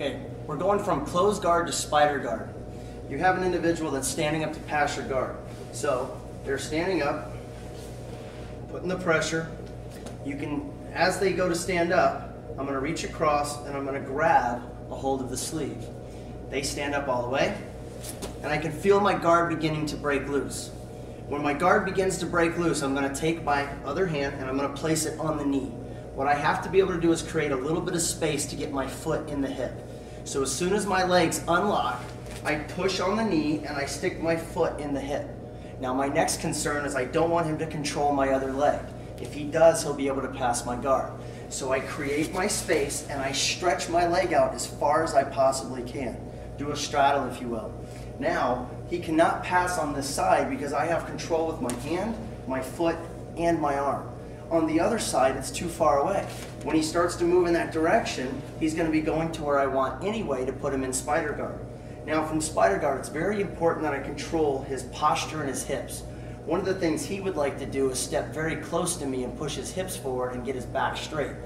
Okay, we're going from closed guard to spider guard. You have an individual that's standing up to pass your guard. So they're standing up, putting the pressure. You can, as they go to stand up, I'm going to reach across and I'm going to grab a hold of the sleeve. They stand up all the way, and I can feel my guard beginning to break loose. When my guard begins to break loose, I'm going to take my other hand and I'm going to place it on the knee. What I have to be able to do is create a little bit of space to get my foot in the hip. So as soon as my legs unlock, I push on the knee and I stick my foot in the hip. Now my next concern is I don't want him to control my other leg. If he does, he'll be able to pass my guard. So I create my space and I stretch my leg out as far as I possibly can. Do a straddle, if you will. Now, he cannot pass on this side because I have control with my hand, my foot, and my arm. On the other side, it's too far away. When he starts to move in that direction, he's going to be going to where I want anyway to put him in spider guard. Now from spider guard, it's very important that I control his posture and his hips. One of the things he would like to do is step very close to me and push his hips forward and get his back straight.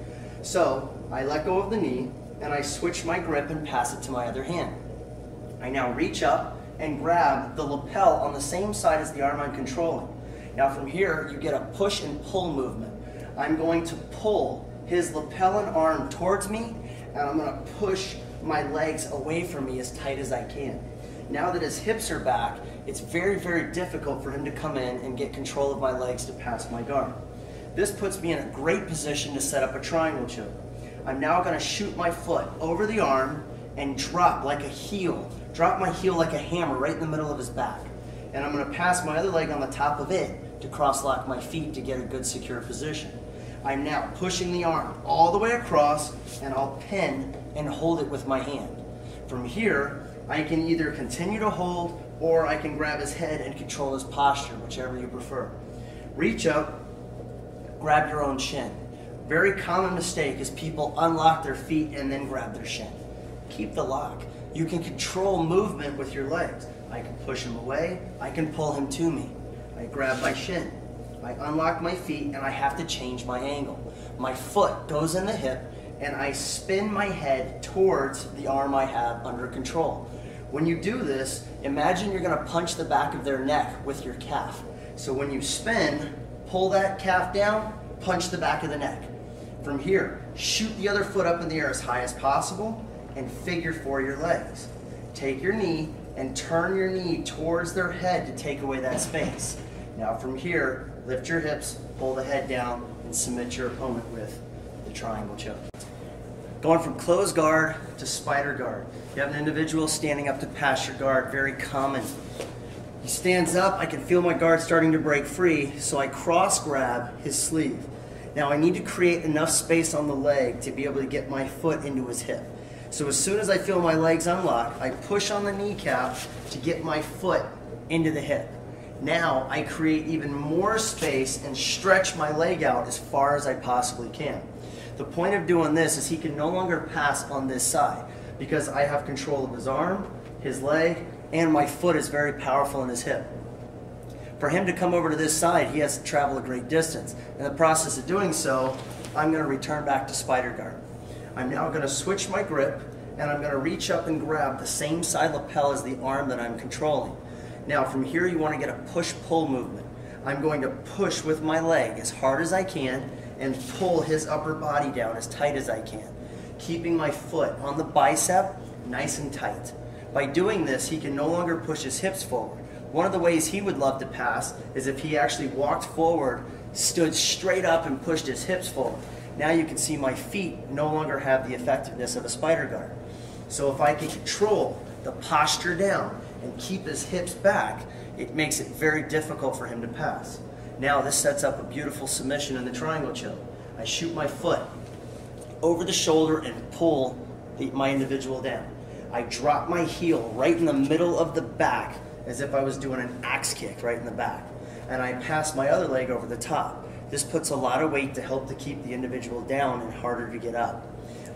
So I let go of the knee and I switch my grip and pass it to my other hand. I now reach up and grab the lapel on the same side as the arm I'm controlling. Now from here, you get a push and pull movement. I'm going to pull his lapel and arm towards me, and I'm going to push my legs away from me as tight as I can. Now that his hips are back, it's very, very difficult for him to come in and get control of my legs to pass my guard. This puts me in a great position to set up a triangle choke. I'm now going to shoot my foot over the arm and drop like a heel. Drop my heel like a hammer right in the middle of his back. And I'm going to pass my other leg on the top of it to cross-lock my feet to get a good secure position. I'm now pushing the arm all the way across, and I'll pin and hold it with my hand. From here, I can either continue to hold or I can grab his head and control his posture, whichever you prefer. Reach up, grab your own shin. Very common mistake is people unlock their feet and then grab their shin. Keep the lock. You can control movement with your legs. I can push him away, I can pull him to me. I grab my shin, I unlock my feet, and I have to change my angle. My foot goes in the hip, and I spin my head towards the arm I have under control. When you do this, imagine you're gonna punch the back of their neck with your calf. So when you spin, pull that calf down, punch the back of the neck. From here, shoot the other foot up in the air as high as possible, and figure four your legs. Take your knee and turn your knee towards their head to take away that space. Now from here, lift your hips, pull the head down, and submit your opponent with the triangle choke. Going from closed guard to spider guard. You have an individual standing up to pass your guard, very common. He stands up, I can feel my guard starting to break free, so I cross grab his sleeve. Now I need to create enough space on the leg to be able to get my foot into his hip. So as soon as I feel my legs unlock, I push on the kneecap to get my foot into the hip. Now I create even more space and stretch my leg out as far as I possibly can. The point of doing this is he can no longer pass on this side because I have control of his arm, his leg, and my foot is very powerful in his hip. For him to come over to this side, he has to travel a great distance. In the process of doing so, I'm going to return back to spider guard. I'm now going to switch my grip, and I'm going to reach up and grab the same side lapel as the arm that I'm controlling. Now from here you want to get a push-pull movement. I'm going to push with my leg as hard as I can and pull his upper body down as tight as I can, keeping my foot on the bicep nice and tight. By doing this, he can no longer push his hips forward. One of the ways he would love to pass is if he actually walked forward, stood straight up, and pushed his hips forward. Now you can see my feet no longer have the effectiveness of a spider guard. So if I can control the posture down and keep his hips back, it makes it very difficult for him to pass. Now this sets up a beautiful submission in the triangle choke. I shoot my foot over the shoulder and pull my individual down. I drop my heel right in the middle of the back as if I was doing an axe kick right in the back. And I pass my other leg over the top. This puts a lot of weight to help to keep the individual down and harder to get up.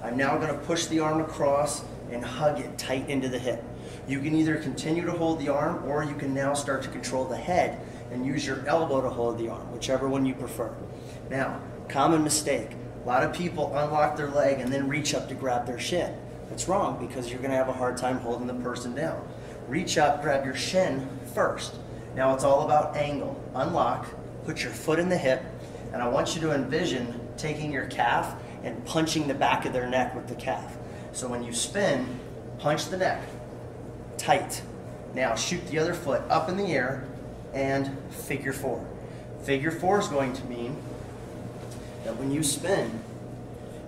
I'm now going to push the arm across and hug it tight into the hip. You can either continue to hold the arm or you can now start to control the head and use your elbow to hold the arm, whichever one you prefer. Now, common mistake. A lot of people unlock their leg and then reach up to grab their shin. It's wrong because you're gonna have a hard time holding the person down. Reach up, grab your shin first. Now it's all about angle. Unlock, put your foot in the hip, and I want you to envision taking your calf and punching the back of their neck with the calf. So when you spin, punch the neck, tight. Now shoot the other foot up in the air and figure four. Figure four is going to mean that when you spin,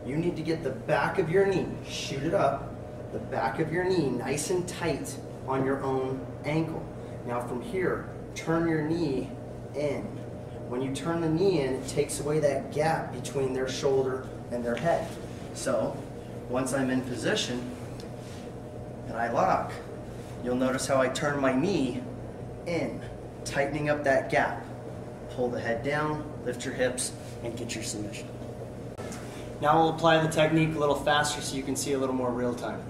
you need to get the back of your knee, shoot it up, the back of your knee nice and tight on your own ankle. Now from here, turn your knee in. When you turn the knee in, it takes away that gap between their shoulder and their head. So once I'm in position and I lock, you'll notice how I turn my knee in, tightening up that gap. Pull the head down, lift your hips, and get your submission. Now we'll apply the technique a little faster so you can see a little more real time.